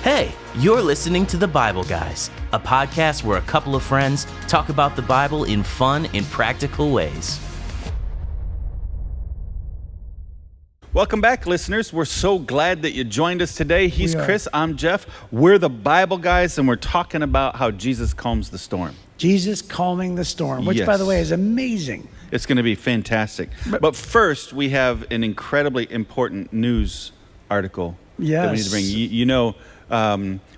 Hey, you're listening to The Bible Guys, a podcast where a couple of friends talk about the Bible in fun and practical ways. Welcome back, listeners. We're so glad that you joined us today. He's Chris, I'm Jeff. We're the Bible Guys, and we're talking about how Jesus calms the storm. Jesus calming the storm, which, by the way, is amazing. It's going to be fantastic. But first, we have an incredibly important news article that we need to bring. You know,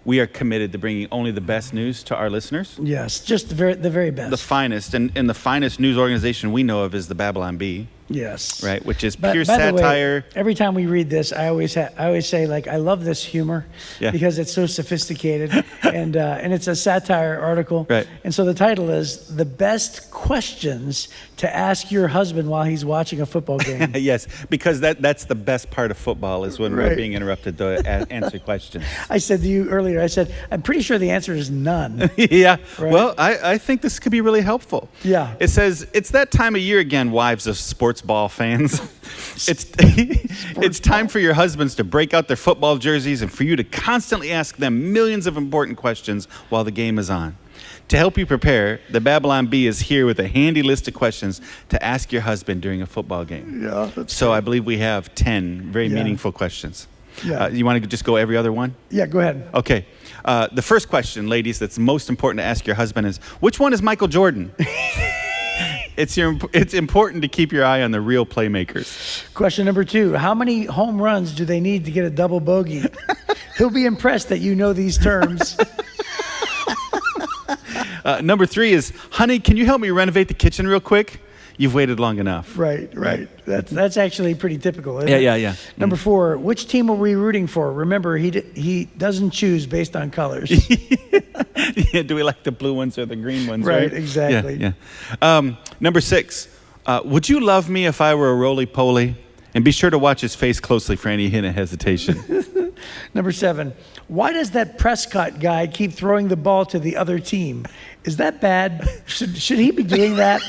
we are committed to bringing only the best news to our listeners. Yes, just the very best. The finest, and the finest news organization we know of is the Babylon Bee. Yes. Right, which is But pure by the way, satire. every time we read this, I always say, like, I love this humor because it's so sophisticated, and it's a satire article. Right. And so the title is "The Best Questions to Ask Your Husband While He's Watching a Football Game." Yes, because that's the best part of football is when we're being interrupted to answer questions. I said to you earlier, I said, I'm pretty sure the answer is none. Yeah. Right? Well, I think this could be really helpful. Yeah. It says, it's that time of year again, wives of sports ball fans. It's time for your husbands to break out their football jerseys and for you to constantly ask them millions of important questions while the game is on. To help you prepare, the Babylon Bee is here with a handy list of questions to ask your husband during a football game. Yeah. So I believe we have 10 very meaningful questions. Yeah. You want to just go every other one? Yeah, go ahead. Okay. The first question, ladies, that's most important to ask your husband is, which one is Michael Jordan? It's important to keep your eye on the real playmakers. Question number 2, how many home runs do they need to get a double bogey? He'll be impressed that you know these terms. Number 3 is, honey, can you help me renovate the kitchen real quick? You've waited long enough. Right. That's actually pretty typical, isn't it? Yeah. Number 4, which team are we rooting for? Remember, he doesn't choose based on colors. Yeah, do we like the blue ones or the green ones? Right, exactly. Yeah. Number 6, would you love me if I were a roly-poly? And be sure to watch his face closely for any hint of hesitation. Number 7, why does that Prescott guy keep throwing the ball to the other team? Is that bad? Should he be doing that?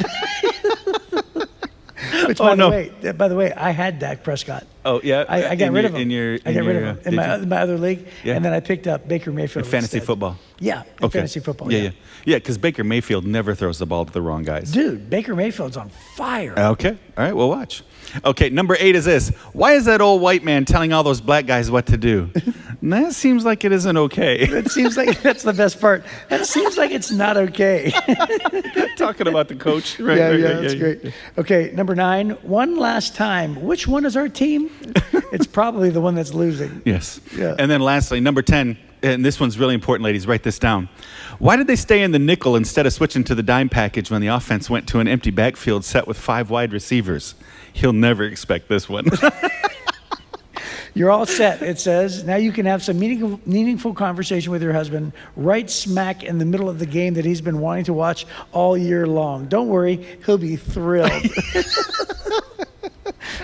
Which, by the way, I had Dak Prescott. Oh, yeah? I got rid of him. I got rid of him in my other league, and then I picked up Baker Mayfield in fantasy instead. football? Yeah, fantasy football. Yeah, because Baker Mayfield never throws the ball to the wrong guys. Dude, Baker Mayfield's on fire. Okay, all right, we'll watch. Okay, number 8 is this. Why is that old white man telling all those black guys what to do? That seems like it isn't okay. It seems like that's the best part. That seems like it's not okay. Talking about the coach. Right, that's great. Okay, number 9, one last time. Which one is our team? It's probably the one that's losing. Yes. Yeah. And then lastly, number 10, and this one's really important, ladies, write this down. Why did they stay in the nickel instead of switching to the dime package when the offense went to an empty backfield set with 5 wide receivers? He'll never expect this one. You're all set, it says. Now you can have some meaningful conversation with your husband right smack in the middle of the game that he's been wanting to watch all year long. Don't worry, he'll be thrilled.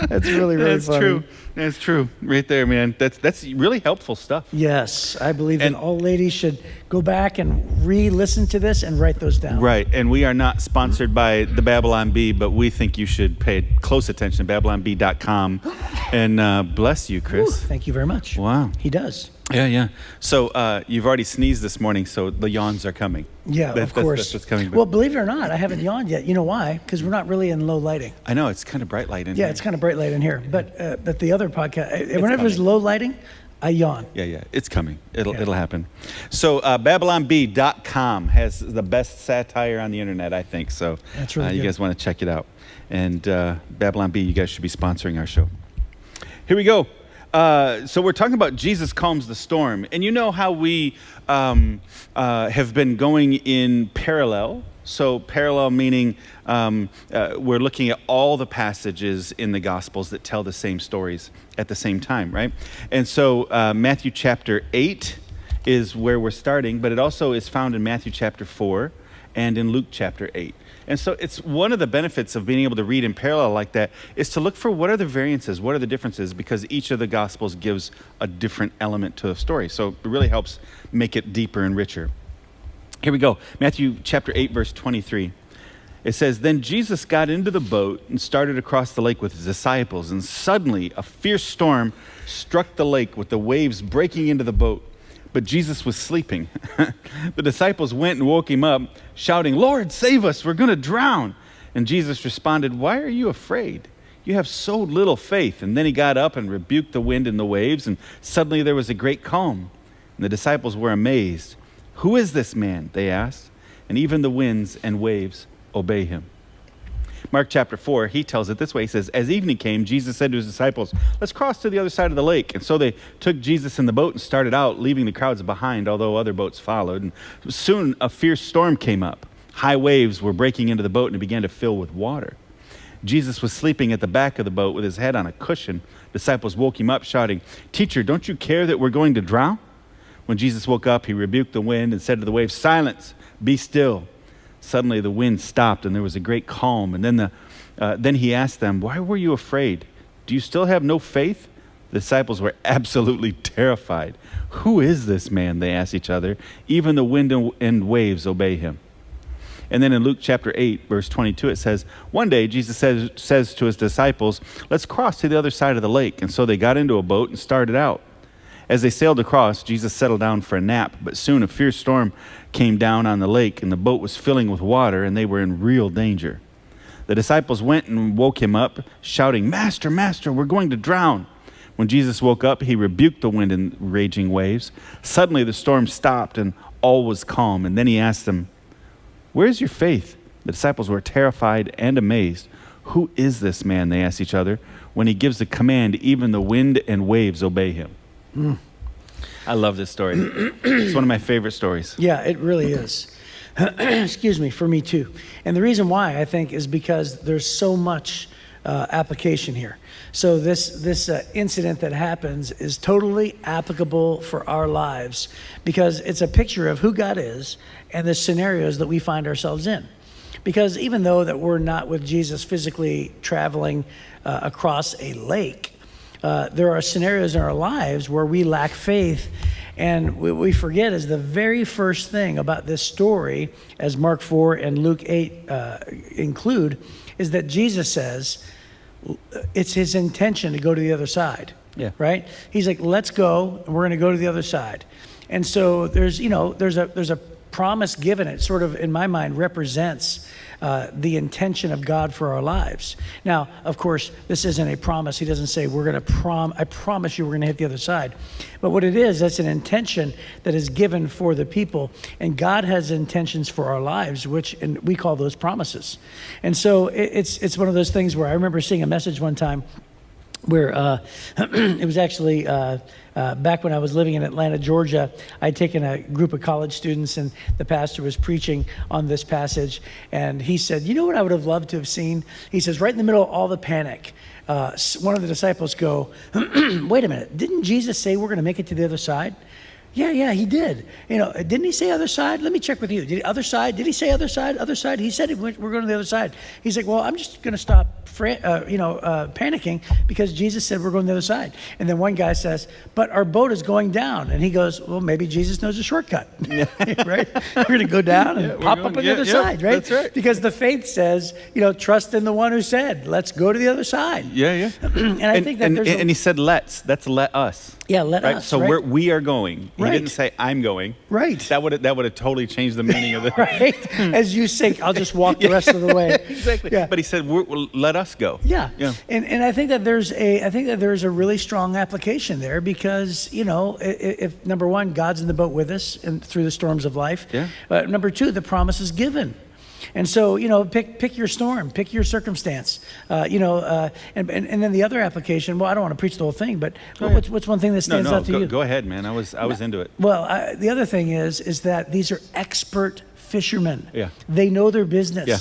That's really funny. True. That's true. Right there, man. That's really helpful stuff. Yes, I believe that all ladies should go back and re-listen to this and write those down. Right, and we are not sponsored by the Babylon Bee, but we think you should pay close attention to babylonbee.com. And bless you, Chris. Ooh, thank you very much. Wow. He does. Yeah. So you've already sneezed this morning, so the yawns are coming. Yeah, of course. That's what's coming. Well, believe it or not, I haven't yawned yet. You know why? Because we're not really in low lighting. I know, it's kind of bright light in here. Yeah, it's kind of bright light in here. But the other podcast, whenever there's low lighting, I yawn. Yeah, it's coming. It'll happen. So babylonbee.com has the best satire on the internet, I think. So that's really you good. guys want to check it out. And Babylon Bee, you guys should be sponsoring our show. Here we go. So we're talking about Jesus calms the storm. And you know how we have been going in parallel. So parallel meaning we're looking at all the passages in the Gospels that tell the same stories at the same time, right? And so Matthew chapter 8 is where we're starting, but it also is found in Matthew chapter 4 and in Luke chapter 8. And so it's one of the benefits of being able to read in parallel like that is to look for what are the variances, what are the differences, because each of the Gospels gives a different element to the story. So it really helps make it deeper and richer. Here we go. Matthew chapter 8, verse 23. It says, "Then Jesus got into the boat and started across the lake with his disciples, and suddenly a fierce storm struck the lake with the waves breaking into the boat. but Jesus was sleeping. The disciples went and woke him up, shouting, "Lord, save us, we're going to drown." And Jesus responded, "Why are you afraid? You have so little faith." And then he got up and rebuked the wind and the waves, and suddenly there was a great calm. And the disciples were amazed. "Who is this man?" they asked. And even the winds and waves obey him. Mark chapter 4, he tells it this way. He says, "As evening came, Jesus said to his disciples, 'Let's cross to the other side of the lake.' And so they took Jesus in the boat and started out, leaving the crowds behind, although other boats followed. And soon a fierce storm came up. High waves were breaking into the boat and it began to fill with water. Jesus was sleeping at the back of the boat with his head on a cushion. Disciples woke him up, shouting, "Teacher, don't you care that we're going to drown?" When Jesus woke up, he rebuked the wind and said to the waves, "Silence, be still." Suddenly the wind stopped and there was a great calm. And then he asked them, "Why were you afraid? Do you still have no faith?" The disciples were absolutely terrified. "Who is this man?" they asked each other. "Even the wind and waves obey him." And then in Luke chapter 8, verse 22, it says, "One day Jesus says to his disciples, 'Let's cross to the other side of the lake.' And so they got into a boat and started out. As they sailed across, Jesus settled down for a nap, but soon a fierce storm came down on the lake, and the boat was filling with water, and they were in real danger. The disciples went and woke him up, shouting, "Master, Master, we're going to drown." When Jesus woke up, he rebuked the wind and raging waves. Suddenly the storm stopped, and all was calm. And then he asked them, "Where is your faith?" The disciples were terrified and amazed. "Who is this man?" they asked each other. "When he gives the command, even the wind and waves obey him." I love this story. It's one of my favorite stories. Yeah, it really is. Excuse me, for me too. And the reason why, I think, is because there's so much application here. So this incident that happens is totally applicable for our lives because it's a picture of who God is and the scenarios that we find ourselves in. Because even though that we're not with Jesus physically traveling across a lake, there are scenarios in our lives where we lack faith, and what we forget is the very first thing about this story, as Mark 4 and Luke 8 include, is that Jesus says it's his intention to go to the other side. Yeah. Right? He's like, "Let's go, and we're going to go to the other side." And so there's a promise given. It sort of, in my mind, represents the intention of God for our lives. Now, of course, this isn't a promise. He doesn't say, I promise you we're going to hit the other side. But what it is, that's an intention that is given for the people. And God has intentions for our lives, and we call those promises. And so it's one of those things where I remember seeing a message one time where it was actually back when I was living in Atlanta, Georgia. I'd taken a group of college students, and the pastor was preaching on this passage, and he said, "You know what I would have loved to have seen?" He says, right in the middle of all the panic, one of the disciples go, "Wait a minute, didn't Jesus say we're going to make it to the other side?" Yeah, he did. Didn't he say other side? Let me check with you. Other side? Did he say other side? Other side? He said we're going to the other side. He's like, "Well, I'm just going to stop panicking because Jesus said we're going to the other side." And then one guy says, "But our boat is going down." And he goes, "Well, maybe Jesus knows a shortcut." Right? We're going to go down and pop up on the other side, right? That's right. Because the faith says, trust in the one who said, "Let's go to the other side." Yeah. And I think that there's and he said, "Let's let us." Yeah, let right? us. So right? we are going. He Right. didn't say, "I'm going." Right. That would have totally changed the meaning of the Right? As you sink, I'll just walk the rest of the way. Exactly. Yeah. But he said, "Let us go." Yeah. Yeah. And I think that there's a really strong application there because, if number one, God's in the boat with us and through the storms of life. Yeah. Number two, the promise is given. And so, pick your storm, pick your circumstance, and then the other application. Well, I don't want to preach the whole thing, but what's one thing that stands out to you? Go ahead, man. I was into it. Well, the other thing is that these are expert fishermen. Yeah. They know their business. Yeah.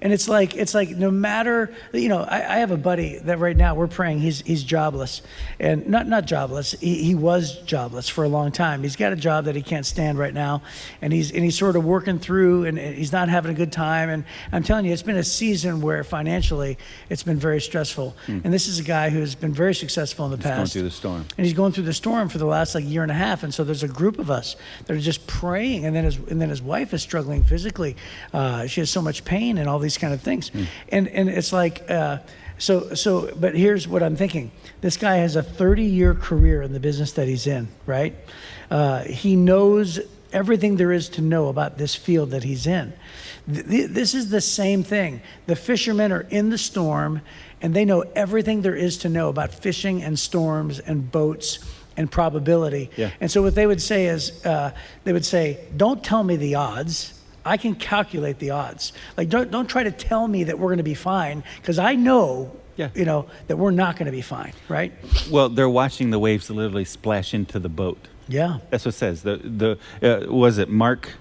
And it's like no matter, I have a buddy that right now we're praying he's jobless, and not jobless. He was jobless for a long time. He's got a job that he can't stand right now, and he's sort of working through, and he's not having a good time. And I'm telling you, it's been a season where financially it's been very stressful. And this is a guy who's been very successful in the past. Going through the storm. And he's going through the storm for the last year and a half. And so there's a group of us that are just praying, and then his wife is struggling physically. She has so much pain and all these kind of things. And it's like, but here's what I'm thinking. This guy has a 30-year career in the business that he's in, right? He knows everything there is to know about this field that he's in. This is the same thing. The fishermen are in the storm, and they know everything there is to know about fishing and storms and boats and probability. Yeah. And so what they would say is, don't tell me the odds. I can calculate the odds. Like, don't try to tell me that we're going to be fine, because I know, that we're not going to be fine, right? Well, they're watching the waves literally splash into the boat. Yeah. That's what it says. Was it Mark?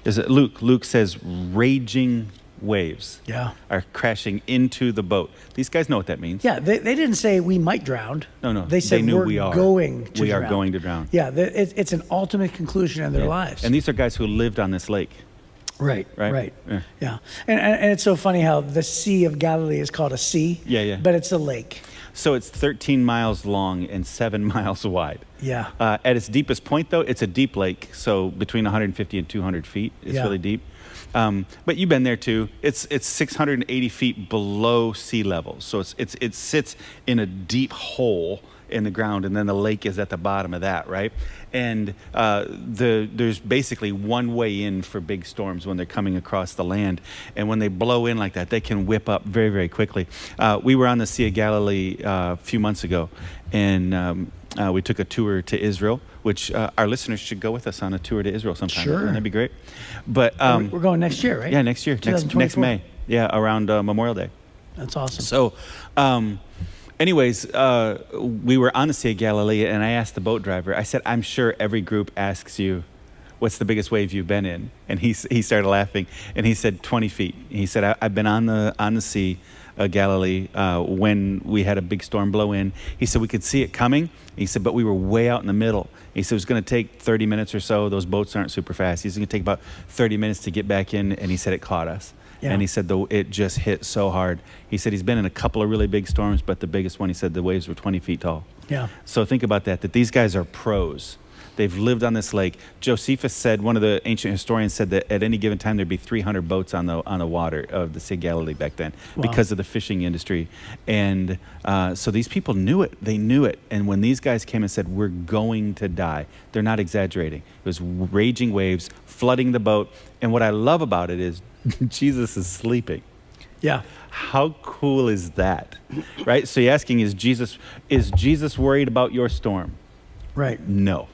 Is it Luke? Luke says raging waves are crashing into the boat. These guys know what that means. Yeah, they didn't say we might drown. No. They said knew we're we are going to drown. We are going to drown. Yeah, it's an ultimate conclusion in their lives. And these are guys who lived on this lake. Right. Yeah. And it's so funny how the Sea of Galilee is called a sea. Yeah. But it's a lake. So it's 13 miles long and 7 miles wide. Yeah. At its deepest point, though, it's a deep lake. So between 150 and 200 feet, it's really deep. But you've been there too. It's 680 feet below sea level. So it sits in a deep hole in the ground, and then the lake is at the bottom of that, right? And there's basically one way in for big storms when they're coming across the land. And when they blow in like that, they can whip up very, very quickly. We were on the Sea of Galilee a few months ago, and we took a tour to Israel, which our listeners should go with us on a tour to Israel sometime. Sure. Wouldn't that be great? But we're going next year, right? Yeah, next year, next May. Yeah, around Memorial Day. That's awesome. So, anyways, we were on the Sea of Galilee, and I asked the boat driver, I said, I'm sure every group asks you, what's the biggest wave you've been in? And he started laughing, and he said 20 feet. He said, I've been on the Sea of Galilee when we had a big storm blow in. He said, we could see it coming. He said, but we were way out in the middle. He said, it was going to take 30 minutes or so. Those boats aren't super fast. He said, it's going to take about 30 minutes to get back in, and he said it caught us. Yeah. And he said, though, it just hit so hard. He said he's been in a couple of really big storms, but the biggest one, he said the waves were 20 feet tall. Yeah. So think about that these guys are pros. They've lived on this lake. Josephus said, one of the ancient historians said that at any given time there'd be 300 boats on the water of the Sea of Galilee back then because of the fishing industry. And so these people knew it. They knew it. And when these guys came and said, we're going to die, they're not exaggerating. It was raging waves flooding the boat. And what I love about it is Jesus is sleeping. Yeah. How cool is that? Right? So you're asking, is Jesus worried about your storm? Right. No.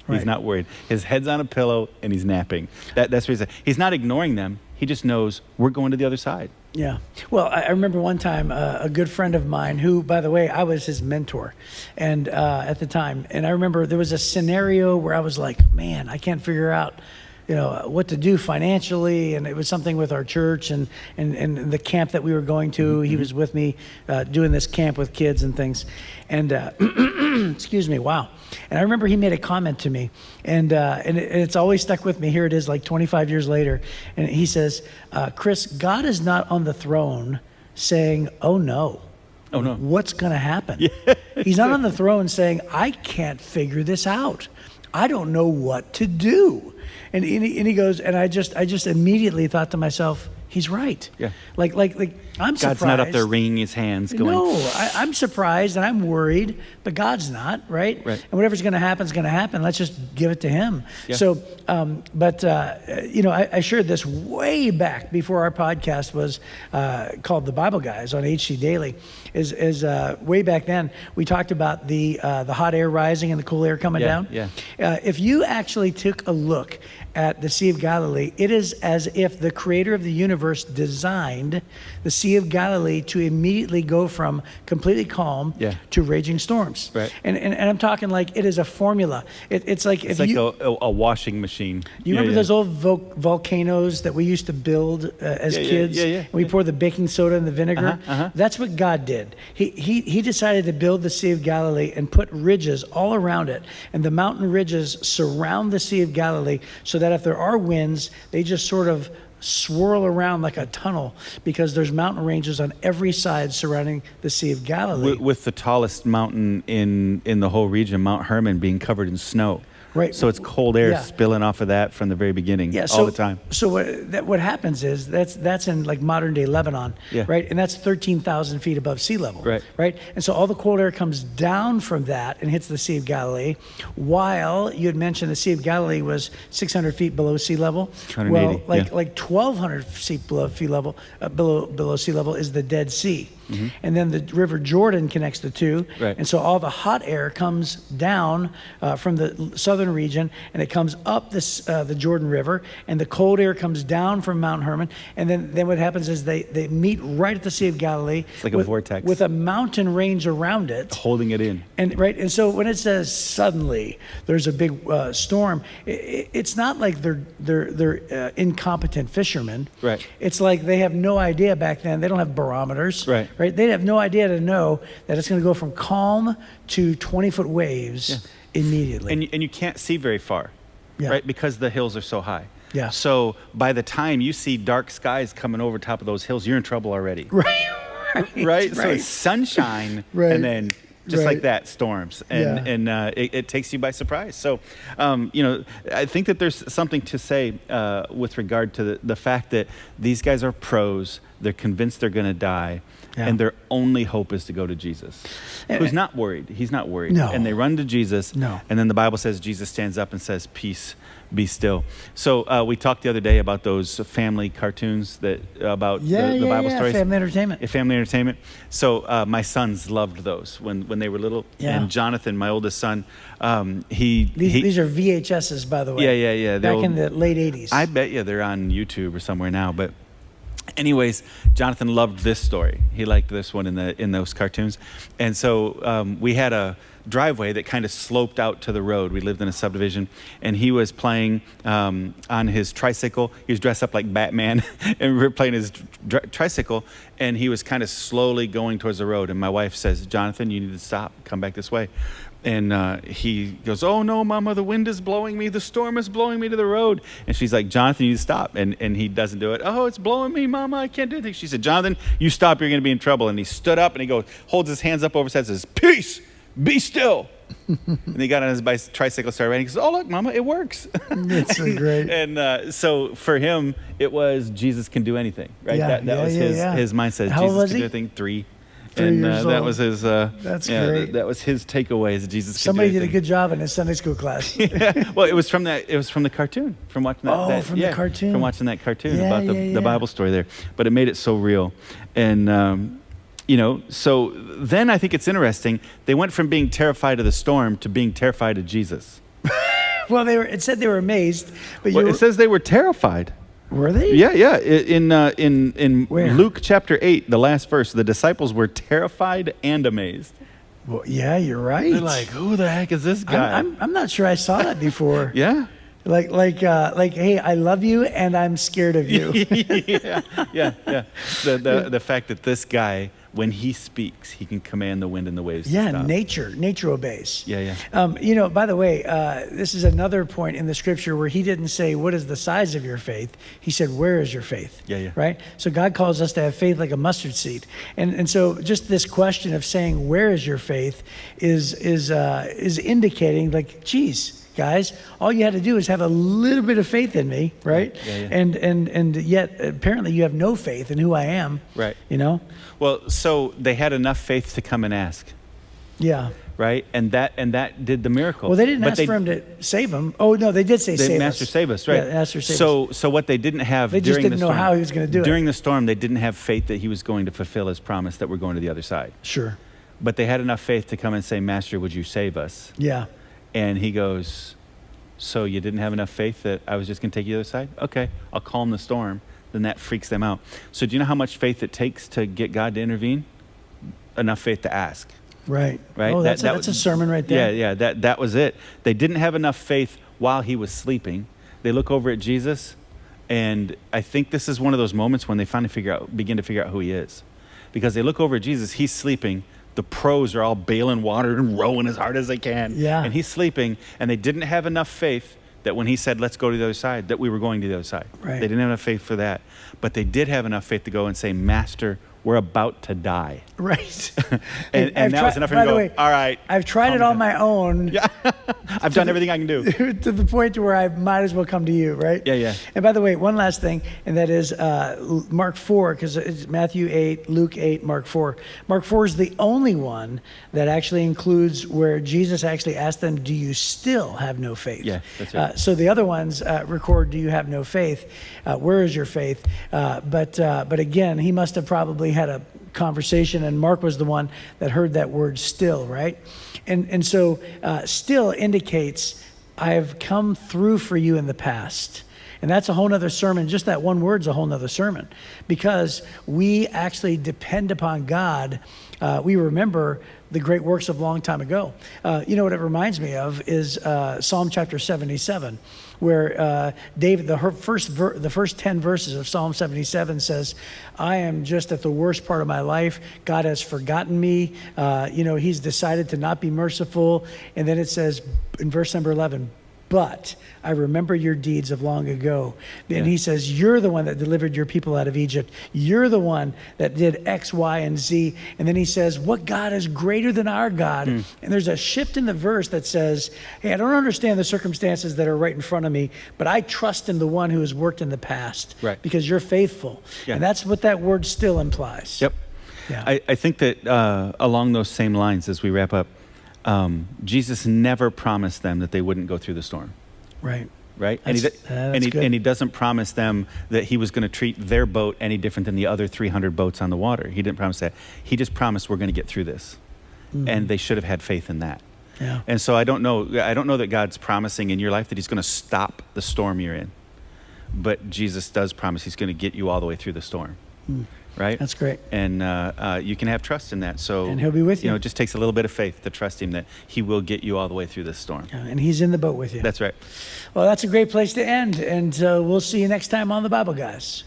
He's not worried. His head's on a pillow and he's napping. That's what he said. He's not ignoring them. He just knows we're going to the other side. Yeah. Well, I remember one time a good friend of mine who, by the way, I was his mentor and at the time. And I remember there was a scenario where I was like, man, I can't figure out what to do financially, and it was something with our church and the camp that we were going to. He was with me doing this camp with kids and things, and excuse me, wow. And I remember he made a comment to me, and it's always stuck with me. Here it is, like 25 years later, and he says, "Chris, God is not on the throne saying, 'Oh no.' Oh no, what's going to happen?" He's not on the throne saying, "I can't figure this out. I don't know what to do." And he goes, and I just immediately thought to myself, he's right. Yeah. Like I'm surprised. God's not up there wringing his hands going. No, I'm surprised and I'm worried, but God's not, right? Right. And whatever's going to happen is going to happen. Let's just give it to him. Yeah. So, I shared this way back before our podcast was called The Bible Guys on HC Daily. Is way back then we talked about the hot air rising and the cool air coming down. Yeah. If you actually took a look at the Sea of Galilee, it is as if the creator of the universe designed the Sea of Galilee to immediately go from completely calm to raging storms. Right. And I'm talking like it is a formula. It's like a washing machine. You remember those old volcanoes that we used to build as kids? Yeah. We poured the baking soda and the vinegar. That's what God did. He decided to build the Sea of Galilee and put ridges all around it. And the mountain ridges surround the Sea of Galilee so that if there are winds, they just sort of swirl around like a tunnel because there's mountain ranges on every side surrounding the Sea of Galilee. With the tallest mountain in the whole region, Mount Hermon, being covered in snow. Right. So it's cold air Yeah. spilling off of that from the very beginning, Yeah, all the time. So what happens is that's in like modern day Lebanon, Yeah. right? And that's 13,000 feet above sea level, Right. Right. And so all the cold air comes down from that and hits the Sea of Galilee. While you had mentioned the Sea of Galilee was 600 feet below sea level. 180, Well, yeah. like 1,200 feet below sea level, below sea level is the Dead Sea. And then the River Jordan connects the two. Right. And so all the hot air comes down from the southern region, and it comes up the Jordan River, and the cold air comes down from Mount Hermon. And then what happens is they meet right at the Sea of Galilee. It's like a vortex. With a mountain range around it. Holding it in. And so when it says suddenly there's a big storm, it's not like they're incompetent fishermen. Right. It's like they have no idea back then. They don't have barometers. Right. They have no idea to know that it's going to go from calm to 20-foot waves immediately. And you can't see very far, Yeah. right? Because the hills are so high. Yeah. So by the time you see dark skies coming over top of those hills, you're in trouble already. Right. So it's sunshine, Right. and then just like Right. that, storms, and it takes you by surprise. So, I think that there's something to say with regard to the fact that these guys are pros. They're convinced they're going to die, Yeah. and their only hope is to go to Jesus, who's not worried. He's not worried. No. And they run to Jesus, No. and then the Bible says Jesus stands up and says, "Peace, be still." So we talked the other day about those family cartoons about the Bible stories. Family entertainment. Family entertainment. So my sons loved those when they were little. Yeah. And Jonathan, my oldest son, These are VHSs, by the way. Yeah. Back in the late 80s. I bet you they're on YouTube or somewhere now. But anyways, Jonathan loved this story. He liked this one in those cartoons. And so we had a driveway that kind of sloped out to the road. We lived in a subdivision, and he was playing on his tricycle. He was dressed up like Batman, and we were playing his tricycle, and he was kind of slowly going towards the road. And my wife says, "Jonathan, you need to stop. Come back this way." And he goes, "Oh no, Mama, the wind is blowing me. The storm is blowing me to the road." And she's like, "Jonathan, you need to stop." And he doesn't do it. "Oh, it's blowing me, Mama. I can't do anything." She said, "Jonathan, you stop. You're going to be in trouble." And he stood up and he holds his hands up over his head and says, "Peace, be still." And he got on his tricycle, started riding. He goes, "Oh, look, Mama, it works." It's so great. And so for him, it was Jesus can do anything, right? Yeah, That was his mindset. How old Jesus was can he? do anything. 3. 3 And years that old. was his. That's great. That was his takeaway. Is Jesus. Somebody can do did a anything. good job in his Sunday school class. Well, it was from that. It was from the cartoon. From watching that. Oh, from the cartoon. From watching that cartoon Yeah, about the Bible story there. But it made it so real, and so then I think it's interesting. They went from being terrified of the storm to being terrified of Jesus. Well, it said they were amazed, but Well, it says they were terrified. were they? Yeah. In Where? Luke chapter 8, the last verse, the disciples were terrified and amazed. Well, yeah, you're right. They're like, "Who the heck is this guy?" I'm not sure I saw that before. Yeah. Like, hey, I love you and I'm scared of you. yeah. The fact that this guy, when he speaks, he can command the wind and the waves. Yeah, to stop. nature obeys. Yeah. By the way, this is another point in the scripture where he didn't say, "What is the size of your faith?" He said, "Where is your faith?" Yeah. Right? So God calls us to have faith like a mustard seed. And so just this question of saying, "Where is your faith?" is indicating like, geez, guys, all you had to do is have a little bit of faith in me, right? Yeah. And yet apparently you have no faith in who I am. Right. Well, so they had enough faith to come and ask, yeah. right? And that did the miracle. Well, they didn't But ask for him to save him. Oh, no, they did say save Master, us. save us, right? Yeah, Master, save us. So what they didn't have They just during didn't the know storm, how he was gonna do it. During the storm, they didn't have faith that he was going to fulfill his promise that we're going to the other side. Sure. But they had enough faith to come and say, "Master, would you save us?" Yeah. And he goes, "So you didn't have enough faith that I was just going to take you to the other side? Okay, I'll calm the storm." Then that freaks them out. So do you know how much faith it takes to get God to intervene? Enough faith to ask. Right. Right? Oh, that's a sermon right there. Yeah. That was it. They didn't have enough faith while he was sleeping. They look over at Jesus, and I think this is one of those moments when they finally begin to figure out who he is. Because they look over at Jesus, he's sleeping. The pros are all bailing water and rowing as hard as they can. Yeah. And he's sleeping, and they didn't have enough faith that when he said, "Let's go to the other side," that we were going to the other side. Right. They didn't have enough faith for that. But they did have enough faith to go and say, "Master, we're about to die. Right. And that was enough for me by to the go, way, all right. I've tried it on my own. Yeah. I've done everything I can do. To the point to where I might as well come to you, right? Yeah. And by the way, one last thing, and that is Mark 4, because it's Matthew 8, Luke 8, Mark 4. Mark 4 is the only one that actually includes where Jesus actually asked them, do you still have no faith? Yeah, that's right. So the other ones record, do you have no faith? Where is your faith? But again, he must have probably had a conversation, and Mark was the one that heard that word still, right? And so still indicates I have come through for you in the past. And that's a whole nother sermon. Just that one word's a whole nother sermon, because we actually depend upon God. We remember the great works of a long time ago. You know what it reminds me of is Psalm chapter 77, where David, the first 10 verses of Psalm 77 says, I am just at the worst part of my life. God has forgotten me. He's decided to not be merciful. And then it says in verse number 11, but I remember your deeds of long ago. And he says, you're the one that delivered your people out of Egypt. You're the one that did X, Y, and Z. And then he says, what God is greater than our God? And there's a shift in the verse that says, hey, I don't understand the circumstances that are right in front of me, but I trust in the one who has worked in the past. Right. Because you're faithful. Yeah. And that's what that word still implies. Yep. Yeah. I think that along those same lines, as we wrap up, Jesus never promised them that they wouldn't go through the storm. Right. Right? That's good. And he doesn't promise them that he was going to treat their boat any different than the other 300 boats on the water. He didn't promise that. He just promised we're going to get through this. And they should have had faith in that. Yeah. And so I don't know that God's promising in your life that he's going to stop the storm you're in. But Jesus does promise he's going to get you all the way through the storm. Right? That's great. And you can have trust in that. So, and he'll be with you. It just takes a little bit of faith to trust him that he will get you all the way through this storm. Yeah, and he's in the boat with you. That's right. Well, that's a great place to end. And we'll see you next time on The Bible Guys.